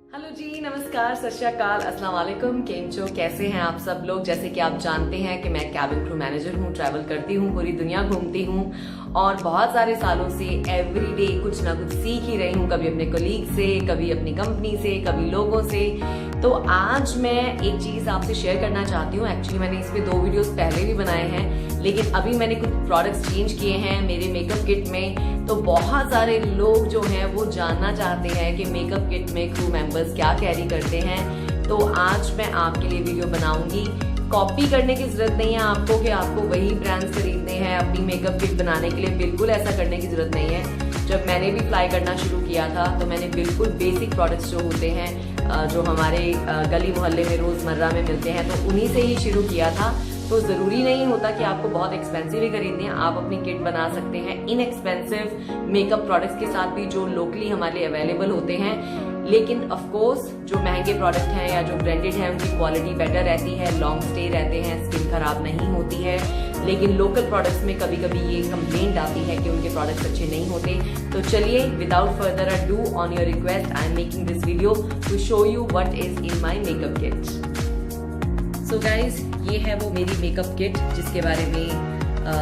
Hello जी, नमस्कार, सत श्री अकाल, अस्सलाम वालेकुम। केम छो, कैसे हैं आप सब लोग। जैसे कि आप जानते हैं कि मैं कैबिन क्रू मैनेजर हूँ, ट्रैवल करती हूँ, पूरी दुनिया घूमती हूँ और बहुत सारे सालों से एवरीडे कुछ ना कुछ सीख ही रही हूँ, कभी अपने कोलीग से, कभी अपनी कंपनी से, कभी लोगों से। तो आज मैं एक चीज आपसे शेयर करना चाहती हूँ। एक्चुअली मैंने इस पे 2 वीडियोस पहले भी बनाए हैं, लेकिन अभी मैंने कुछ प्रोडक्ट्स चेंज किए हैं मेरे मेकअप किट में। तो बहुत सारे लोग जो हैं वो जानना चाहते हैं कि मेकअप किट में क्रू मेंबर्स क्या कैरी करते हैं। तो आज मैं आपके लिए वीडियो बनाऊंगी। कॉपी करने की जरूरत नहीं है आपको कि आपको वही ब्रांड्स खरीदने हैं अपनी मेकअप किट बनाने के लिए, बिल्कुल ऐसा करने की जरूरत नहीं है। जब मैंने भी फ्लाई करना शुरू किया था तो मैंने बिल्कुल बेसिक प्रोडक्ट्स जो होते हैं, जो हमारे गली मोहल्ले में रोजमर्रा में मिलते हैं, तो उन्हीं से ही शुरू किया था। तो जरूरी नहीं होता कि आपको बहुत एक्सपेंसिव ही खरीदनी है, आप अपनी किट बना सकते हैं इनएक्सपेंसिव मेकअप प्रोडक्ट्स के साथ भी जो लोकली हमारे लिए अवेलेबल होते हैं। लेकिन ऑफ कोर्स जो महंगे प्रोडक्ट हैं या जो ब्रांडेड हैं उनकी क्वालिटी बेटर रहती है, लॉन्ग स्टे रहते हैं, स्किन खराब नहीं होती है। लेकिन लोकल प्रोडक्ट्स में कभी कभी ये कंप्लेंट आती है कि उनके प्रोडक्ट्स अच्छे नहीं होते। तो चलिए, without further ado, on your request I am making this video to show you what is in my makeup kit. So guys, ये है वो मेरी मेकअप किट जिसके बारे में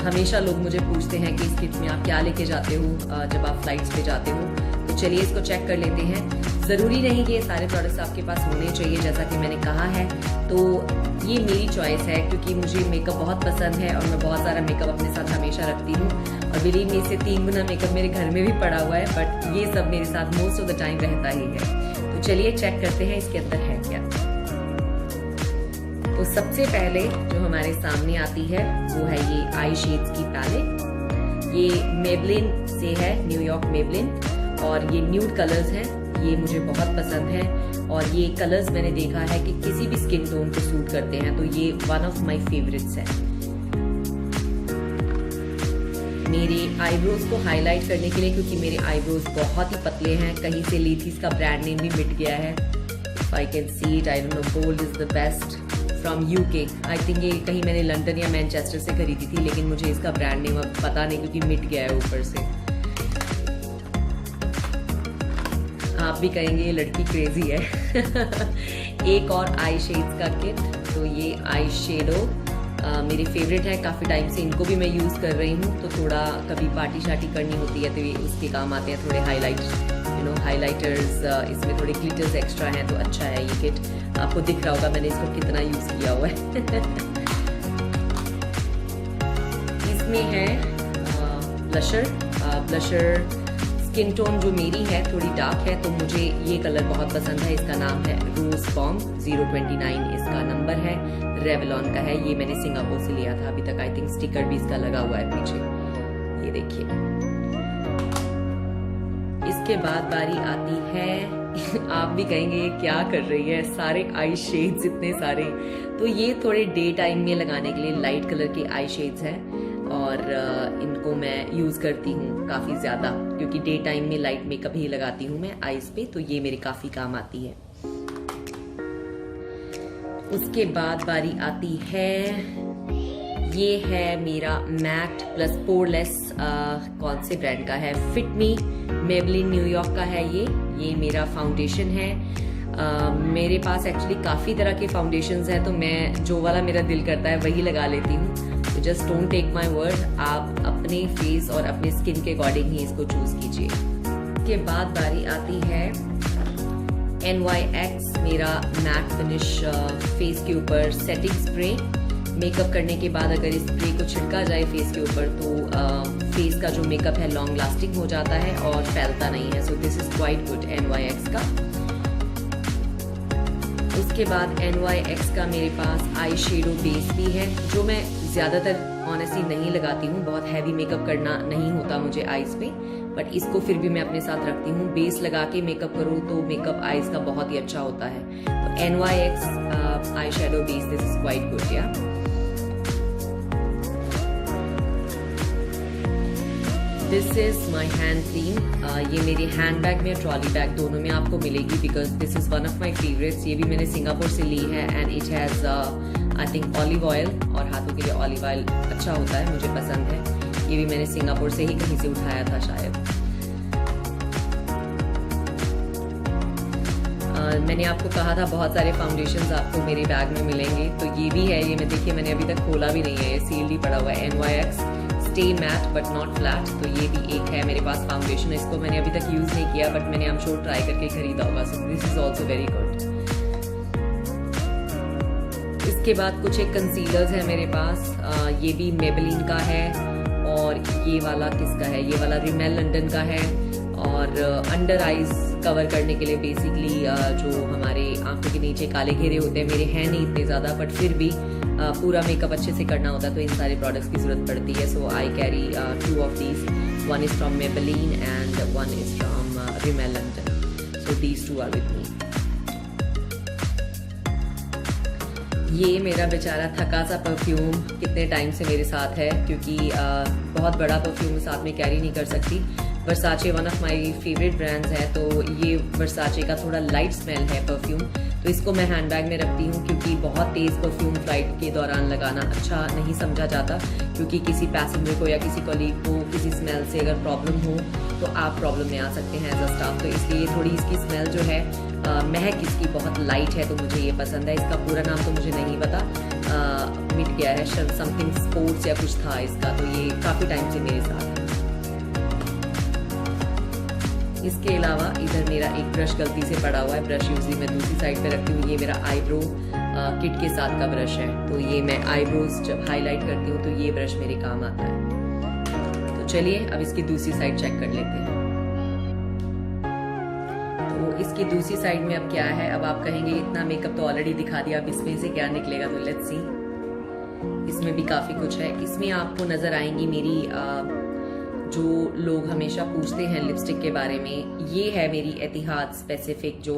हमेशा लोग मुझे पूछते हैं कि इस किट में आप क्या लेके जाते हो जब आप फ्लाइट्स पे जाते हो। तो चलिए इसको चेक कर लेते हैं। ज़रूरी नहीं कि ये सारे प्रोडक्ट्स आपके पास होने चाहिए, जैसा कि मैंने कहा है। तो ये मेरी चॉइस है क्योंकि मुझे मेकअप बहुत पसंद है और मैं बहुत सारा मेकअप अपने साथ हमेशा रखती हूँ। और बिलीव मी, इससे 3 गुना मेकअप मेरे घर में भी पड़ा हुआ है, बट ये सब मेरे साथ मोस्ट ऑफ द टाइम रहता ही है। तो चलिए चेक करते हैं इसके अंदर है क्या। तो सबसे पहले जो हमारे सामने आती है वो है ये आई शेड्स की पैलेट। ये मेबलिन से है, न्यूयॉर्क मेबलिन, और ये न्यूड कलर्स हैं। ये मुझे बहुत पसंद है और ये कलर्स मैंने देखा है कि किसी भी स्किन टोन को सूट करते हैं, तो ये वन ऑफ माय फेवरेट्स है। मेरे आईब्रोज को हाईलाइट करने के लिए, क्योंकि मेरे आईब्रोज बहुत ही पतले हैं, कहीं से ली थी, इसका ब्रांड नेम भी मिट गया है। If I can see it, I don't know, gold is the best from UK. I think ये कहीं मैंने लंदन या मैनचेस्टर से खरीदी थी, लेकिन मुझे इसका ब्रांड नेम अब पता नहीं क्योंकि मिट गया है ऊपर से। आप भी कहेंगे ये लड़की क्रेजी है। एक और आई शेड्स का किट। तो ये आई शेडो मेरे फेवरेट है, काफ़ी टाइम से इनको भी मैं यूज़ कर रही हूँ। तो थोड़ा कभी पार्टी शार्टी करनी होती है तो ये उसके काम आते हैं, थोड़े हाईलाइट, हाईलाइटर्स, इसमें थोड़े ग्लिटर्स एक्स्ट्रा हैं, तो अच्छा है ये किट। आपको दिख रहा होगा मैंने इसको कितना यूज़ किया हुआ है। इसमें है ब्लशर स्किन टोन जो मेरी है थोड़ी डार्क है, तो मुझे ये कलर बहुत पसंद है। इसका नाम है रोज बॉम्ब 029, इसका नंबर है, रेवलॉन का है। ये मैंने सिंगापुर से लिया था। अभी तक आई थिंक स्टिकर भी इसका लगा हुआ है पीछे, ये देखिए। इसके बाद बारी आती है आप भी कहेंगे क्या कर रही है, सारे आई शेड्स इतने सारे। तो ये थोड़े डे टाइम में लगाने के लिए लाइट कलर के आई शेड्स हैं और इनको मैं यूज करती हूँ काफी ज्यादा, क्योंकि डे टाइम में लाइट मेकअप ही लगाती हूँ मैं आईज पे, तो ये मेरे काफी काम आती है। उसके बाद बारी आती है, ये है मेरा मैट प्लस पोरलेस, कौन से ब्रांड का है, फिट मी, मेबलिन न्यूयॉर्क का है ये मेरा फाउंडेशन है। मेरे पास एक्चुअली काफी तरह के फाउंडेशंस हैं, तो मैं जो वाला मेरा दिल करता है वही लगा लेती हूँ। तो just don't take my word, आप अपने फेस और अपने स्किन के अकॉर्डिंग ही इसको चूज कीजिए। इसके बाद बारी आती है NYX, मेरा मैट फिनिश फेस के ऊपर सेटिंग स्प्रे। मेकअप करने के बाद अगर इस स्प्रे को छिड़का जाए फेस के ऊपर तो फेस का जो मेकअप है लॉन्ग लास्टिंग हो जाता है और फैलता नहीं है। सो this is quite good NYX का। उसके बाद NYX का मेरे पास आई शेडो बेस भी है, जो मैं ज़्यादातर ऑनेस्टली नहीं लगाती हूँ, बहुत हैवी मेकअप करना नहीं होता मुझे आईज पे, बट इसको फिर भी मैं अपने साथ रखती हूँ। बेस लगा के मेकअप करो तो मेकअप आईज का बहुत ही अच्छा होता है। तो NYX eye shadow base, this is quite good yeah. This is my hand cream. ये मेरे हैंड बैग में, ट्रॉली बैग दोनों में आपको मिलेगी, because this is one of my favourites. ये भी मैंने सिंगापुर से ली है and it has I think olive oil, और हाथों के लिए ऑलिव ऑयल अच्छा होता है, मुझे पसंद है। ये भी मैंने सिंगापुर से ही कहीं से उठाया था शायद। मैंने आपको कहा था बहुत सारे फाउंडेशंस आपको मेरे बैग में मिलेंगे, तो ये भी है। ये मैं देखिए मैंने अभी तक खोला भी नहीं है, ये सील्ड ही पड़ा हुआ है। NYX stay mat but not flat, तो ये भी एक है मेरे पास फाउंडेशन। इसको मैंने अभी तक यूज़ नहीं किया, बट मैंने I'm sure ट्राई करके खरीदा होगा, सो this is also very good. इसके बाद कुछ एक कंसीलर्स है मेरे पास, ये भी मेबेलिन का है, और ये वाला किसका है, ये वाला रिमेल लंदन का है। और अंडर आइज कवर करने के लिए बेसिकली जो हमारे आंखों के नीचे काले घेरे होते हैं, मेरे हैं नहीं इतने ज़्यादा, बट फिर भी पूरा मेकअप अच्छे से करना होता है तो इन सारे प्रोडक्ट्स की ज़रूरत पड़ती है। So I carry 2 of these, one is from Maybelline and one is from Rimmel London, so these 2 are with me. ये मेरा बेचारा थका सा परफ्यूम कितने टाइम से मेरे साथ है, क्योंकि बहुत बड़ा परफ्यूम साथ में कैरी नहीं कर सकती। Versace one of my favourite brands है, तो ये वर्साचे का थोड़ा लाइट स्मेल है परफ्यूम, तो इसको मैं हैंडबैग में रखती हूँ, क्योंकि बहुत तेज़ परफ्यूम फ्लाइट के दौरान लगाना अच्छा नहीं समझा जाता, क्योंकि किसी पैसेंजर को या किसी कलीग को किसी स्मेल से अगर प्रॉब्लम हो तो आप प्रॉब्लम में आ सकते हैं एज अ स्टाफ। तो इसलिए थोड़ी इसकी स्मेल जो है, महक इसकी बहुत लाइट है, तो मुझे ये पसंद है। इसका पूरा नाम तो मुझे नहीं पता, मिट गया है, समथिंग स्पोर्ट्स या कुछ था इसका, तो ये काफ़ी टाइम से मेरे साथ है। इसके अलावा इधर मेरा एक ब्रश गलती से पड़ा हुआ है, ब्रश यूजली मैं दूसरी साइड पे रखती हूँ। ये मेरा आईब्रो किट के साथ का ब्रश है, तो ये मैं आईब्रोज जब हाईलाइट करती हूँ तो ये ब्रश मेरे काम आता है। तो चलिए अब इसकी दूसरी साइड चेक कर लेते हैं। तो इसकी दूसरी साइड में अब क्या है, अब आप कहेंगे इतना मेकअप तो ऑलरेडी दिखा दिया, अब इसमें से क्या निकलेगा, तो लेट्स सी। इसमें भी काफी कुछ है। इसमें आपको नजर आएंगी मेरी जो लोग हमेशा पूछते हैं लिपस्टिक के बारे में, ये है मेरी एतिहाद स्पेसिफिक जो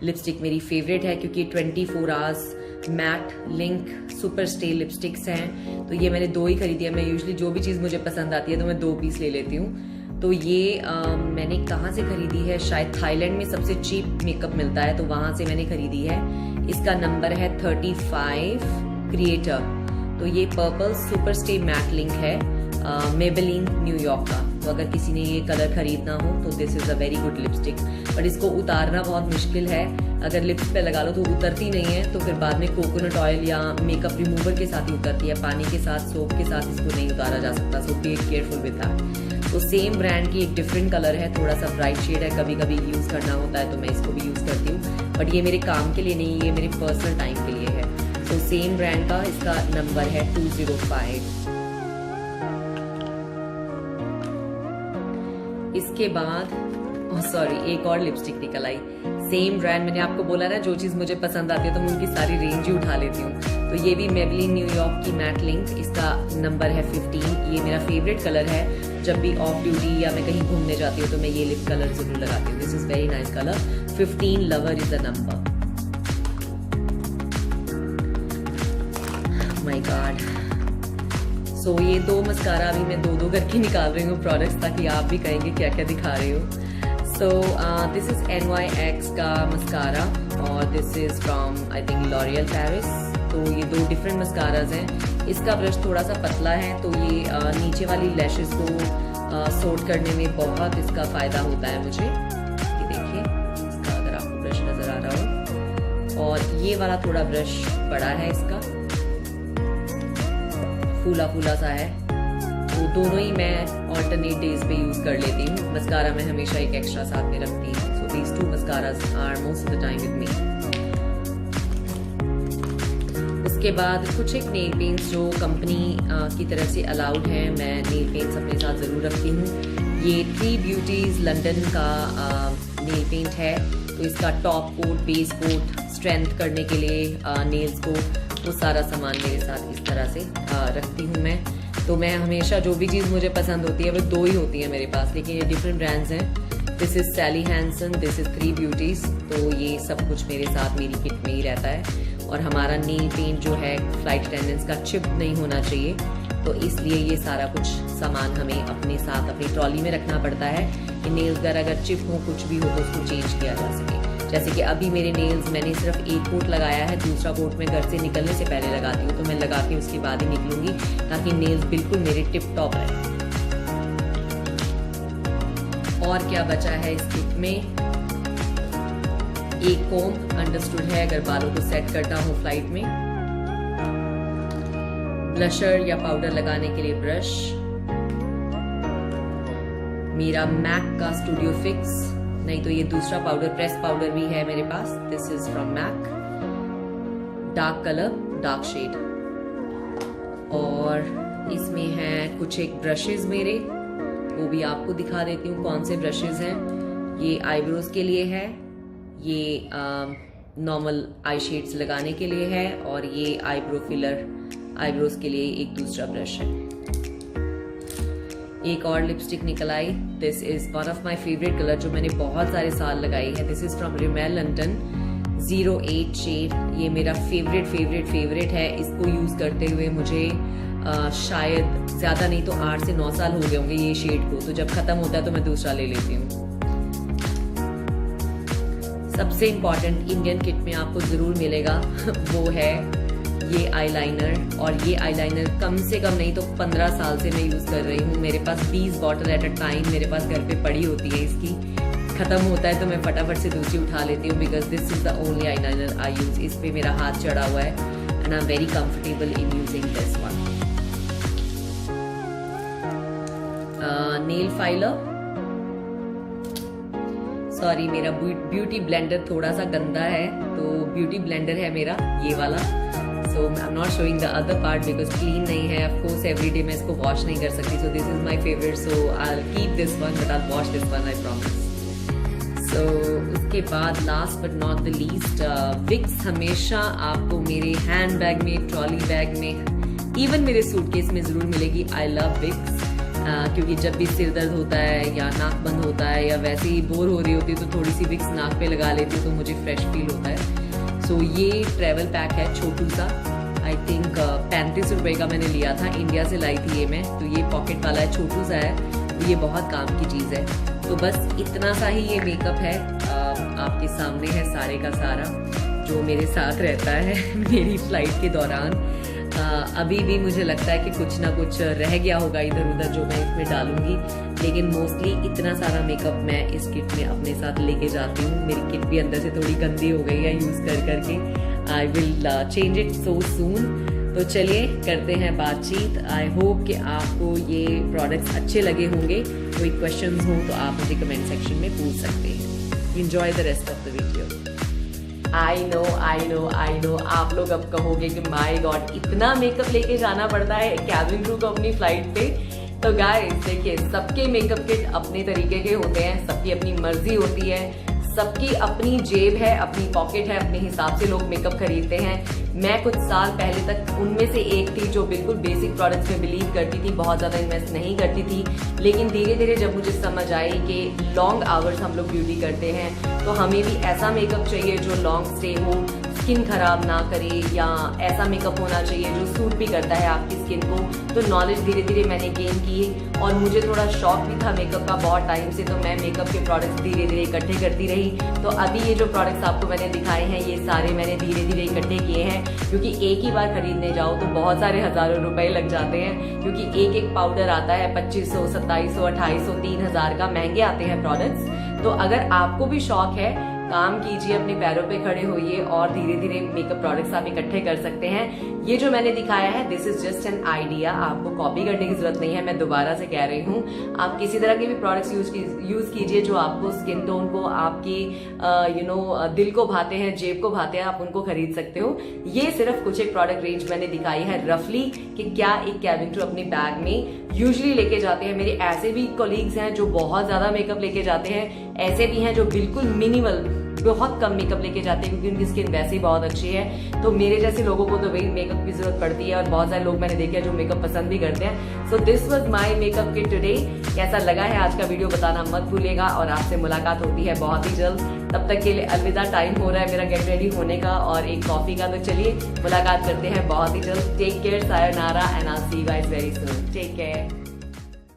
लिपस्टिक मेरी फेवरेट है, क्योंकि 24 hours matte link super stay lipsticks हैं। तो ये मैंने 2 ही खरीदी है। मैं यूजुअली जो भी चीज़ मुझे पसंद आती है तो मैं 2 पीस ले लेती हूँ। तो ये मैंने कहाँ से खरीदी है, शायद थाईलैंड में सबसे चीप मेकअप मिलता है, तो वहाँ से मैंने खरीदी है। इसका नंबर है 35 क्रिएटर। तो ये purple super stay mat link है, मेबेलिन न्यूयॉर्क का। तो अगर किसी ने ये कलर खरीदना हो तो this is a very good lipstick, पर इसको उतारना बहुत मुश्किल है। अगर लिप्स पे लगा लो तो उतरती नहीं है, तो फिर बाद में कोकोनट ऑयल या मेकअप रिमूवर के साथ ही उतरती है, पानी के साथ, सोप के साथ इसको नहीं उतारा जा सकता। सो बी केयरफुल विद दैट। तो सेम ब्रांड की एक डिफरेंट कलर है, थोड़ा सा ब्राइट शेड है, कभी कभी यूज करना होता है तो मैं इसको भी यूज करती हूँ, बट ये मेरे काम के लिए नहीं, ये मेरे पर्सनल टाइम के लिए है। तो सेम ब्रांड का इसका नंबर है 205। इसके बाद सॉरी एक और लिपस्टिक निकल आई, सेम ब्रांड। मैंने आपको बोला ना जो चीज मुझे पसंद आती है तो मैं उनकी सारी रेंज ही उठा लेती हूँ। तो ये भी मेबेलिन न्यूयॉर्क की मैट लिंक, इसका नंबर है 15। ये मेरा फेवरेट कलर है, जब भी ऑफ ड्यूटी या मैं कहीं घूमने जाती हूँ तो मैं ये लिप कलर जरूर लगाती हूँ। This is very nice colour. 15 lover is the number. My god. So ये 2 मस्कारा अभी मैं 2 करके निकाल रही हूँ प्रोडक्ट्स, ताकि आप भी कहेंगे क्या क्या दिखा रही हो। सो दिस इज NYX का मस्कारा, और this is from I think L'Oreal Paris. तो ये 2 डिफरेंट मस्काराज हैं। इसका ब्रश थोड़ा सा पतला है, तो ये नीचे वाली लैशेस को सोर्ट करने में बहुत इसका फायदा होता है मुझे। ये देखिए इसका, अगर आपको ब्रश नजर आ रहा हो, और ये वाला थोड़ा ब्रश बड़ा है, इसका फूला फूला सा है। तो दोनों ही मैं ऑल्टरनेट डेज पे यूज कर लेती हूँ। मस्कारा मैं हमेशा एक एक्स्ट्रा साथ में रखती हूँ। So these 2 mascaras are most of the time with me. उसके बाद कुछ एक नेल पेंट्स जो कंपनी की तरफ से अलाउड हैं, मैं नेल पेंट्स अपने साथ जरूर रखती हूँ। ये 3 ब्यूटीज लंदन का नेल पेंट है। तो इसका top coat, base coat, strength करने के लिए नेल्स को, वो सारा सामान मेरे साथ इस तरह से रखती हूँ मैं। तो मैं हमेशा जो भी चीज़ मुझे पसंद होती है वो 2 ही होती है मेरे पास, लेकिन ये डिफरेंट ब्रांड्स हैं। This is Sally Hansen, this is 3 beauties. तो ये सब कुछ मेरे साथ मेरी किट में ही रहता है। और हमारा नेल पेंट जो है फ्लाइट अटेंडेंट्स का चिप नहीं होना चाहिए, तो इसलिए ये सारा कुछ सामान हमें अपने साथ अपनी ट्रॉली में रखना पड़ता है कि नेल्स अगर चिप हो, कुछ भी हो, तो उसको चेंज किया जा सके। जैसे कि अभी मेरे नेल्स मैंने सिर्फ 1 कोट लगाया है, दूसरा कोट मैं घर से निकलने से पहले लगाती हूँ, तो मैं लगा के उसके बाद ही निकलूंगी, ताकि नेल्स बिल्कुल मेरे टिप टॉप रहे। और क्या बचा है इस किट में, एक कोम अंडरस्टूड है अगर बालों को सेट करना हो फ्लाइट में, ब्लशर या पाउडर लगाने के लिए ब्रश, मेरा मैक का स्टूडियो फिक्स, नहीं तो ये दूसरा पाउडर प्रेस पाउडर भी है मेरे पास, this is from MAC, dark colour dark shade, और इसमें है कुछ एक ब्रशेस मेरे, वो भी आपको दिखा देती हूँ कौन से ब्रशेस हैं। ये आईब्रोज के लिए है, ये नॉर्मल आई शेड्स लगाने के लिए है, और ये आईब्रो फिलर आईब्रोज के लिए एक दूसरा ब्रश है। एक और लिपस्टिक निकल आई, this is one of my favourite colour जो मैंने बहुत सारे साल लगाई है, this is from Rimmel London 08 shade. ये मेरा फेवरेट है। इसको यूज करते हुए मुझे शायद ज्यादा नहीं तो 8 से 9 साल हो गए होंगे ये शेड को, तो जब खत्म होता है तो मैं दूसरा ले लेती हूँ। सबसे इम्पॉर्टेंट इंडियन किट में आपको जरूर मिलेगा वो है ये आईलाइनर, और ये आईलाइनर कम से कम नहीं तो 15 साल से मैं यूज कर रही हूँ। मेरे पास 20 बॉटल एट अ टाइम मेरे पास घर पे पड़ी होती है इसकी, खत्म होता है तो मैं फटाफट से दूसरी उठा लेती हूँ, because this is the only eyeliner I use. इस पे मेरा हाथ चढ़ा हुआ है and I am very comfortable in using this one. Nail filer, sorry मेरा ब्यूटी ब्लेंडर थोड़ा सा गंदा है, तो ब्यूटी ब्लेंडर है मेरा ये वाला, so I am not showing the other part because clean नहीं है। ऑफ कोर्स एवरी डे मैं इसको वॉश नहीं कर सकती, so this is my favourite, so I will keep this one but I will wash this one, I promise. So उसके बाद last but not the least, Vicks हमेशा आपको मेरे हैंड बैग में, ट्रॉली बैग में, इवन मेरे suitcase में जरूर मिलेगी। आई लव विक्स, क्योंकि जब भी सिर दर्द होता है या नाक बंद होता है या वैसे ही बोर हो रही होती है तो थोड़ी सी विक्स नाक पे लगा लेती हूँ तो मुझे फ्रेश फील होता है। सो ये ट्रैवल पैक है छोटू सा, आई थिंक 35 रुपए का मैंने लिया था, इंडिया से लाई थी ये मैं, तो ये पॉकेट वाला है, छोटू सा है, तो ये बहुत काम की चीज़ है। तो बस इतना सा ही ये मेकअप है, आपके सामने है सारे का सारा जो मेरे साथ रहता है मेरी फ्लाइट के दौरान। अभी भी मुझे लगता है कि कुछ ना कुछ रह गया होगा इधर उधर जो मैं इसमें डालूंगी, लेकिन मोस्टली इतना सारा मेकअप मैं इस किट में अपने साथ लेके जाती हूँ। मेरी किट भी अंदर से थोड़ी गंदी हो गई है यूज कर करके, I will change it so soon. तो चलिए करते हैं बातचीत। आई होप कि आपको ये प्रोडक्ट्स अच्छे लगे होंगे, कोई क्वेश्चंस हो तो आप मुझे कमेंट सेक्शन में पूछ सकते हैं। Enjoy the rest of the video. I know आप लोग अब कहोगे कि माय गॉड इतना मेकअप लेके जाना पड़ता है कैबिन क्रू को अपनी फ्लाइट पे। तो गाइस देखिए, सबके मेकअप किट अपने तरीके के होते हैं, सबकी अपनी मर्जी होती है, सबकी अपनी जेब है, अपनी पॉकेट है, अपने हिसाब से लोग मेकअप खरीदते हैं। मैं कुछ साल पहले तक उनमें से एक थी जो बिल्कुल बेसिक प्रोडक्ट्स में बिलीव करती थी, बहुत ज्यादा इन्वेस्ट नहीं करती थी। लेकिन धीरे धीरे जब मुझे समझ आई कि लॉन्ग आवर्स हम लोग ब्यूटी करते हैं तो हमें भी ऐसा मेकअप चाहिए जो लॉन्ग स्टे हो, स्किन खराब ना करे, या ऐसा मेकअप होना चाहिए जो सूट भी करता है आपकी स्किन को। तो नॉलेज धीरे धीरे मैंने गेन की, और मुझे थोड़ा शौक भी था मेकअप का बहुत टाइम से, तो मैं मेकअप के प्रोडक्ट्स धीरे धीरे इकट्ठे करती रही। तो अभी ये जो प्रोडक्ट्स आपको मैंने दिखाए हैं ये सारे मैंने धीरे धीरे इकट्ठे किए हैं, क्योंकि एक ही बार खरीदने जाओ तो बहुत सारे हजारों रुपए लग जाते हैं, क्योंकि एक एक पाउडर आता है 2500, 2700, 2800, 3000 का, महंगे आते हैं प्रोडक्ट्स। तो अगर आपको भी शौक है, काम कीजिए, अपने पैरों पे खड़े होइए और धीरे धीरे मेकअप प्रोडक्ट्स आप इकट्ठे कर सकते हैं। ये जो मैंने दिखाया है this is just an idea, आपको कॉपी करने की जरूरत नहीं है, मैं दोबारा से कह रही हूँ। आप किसी तरह के भी प्रोडक्ट्स यूज कीजिए जो आपको स्किन टोन को, आपकी दिल को भाते हैं, जेब को भाते हैं, आप उनको खरीद सकते हो। ये सिर्फ कुछ एक प्रोडक्ट रेंज मैंने दिखाई है रफली कि क्या एक कैबिन क्रू अपने बैग में यूजुअली लेके जाते हैं। मेरे ऐसे भी कोलीग्स हैं जो बहुत ज्यादा मेकअप लेके जाते हैं, ऐसे भी हैं जो बिल्कुल मिनिमल, बहुत कम मेकअप लेके जाते हैं क्योंकि उनकी स्किन वैसे ही बहुत अच्छी है। तो मेरे जैसे लोगों को तो वही मेकअप की जरूरत पड़ती है, और बहुत सारे लोग मैंने देखे हैं जो मेकअप पसंद भी करते हैं। So this was my makeup kit today. कैसा लगा है आज का वीडियो बताना मत भूलिएगा, और आपसे मुलाकात होती है बहुत ही जल्द। तब तक के लिए अलविदा, टाइम हो रहा है मेरा गेट रेडी होने का और एक कॉफी का। तो चलिए मुलाकात करते हैं बहुत ही जल्द। टेक केयर, सायोनारा, and I will see you guys very soon. Take care.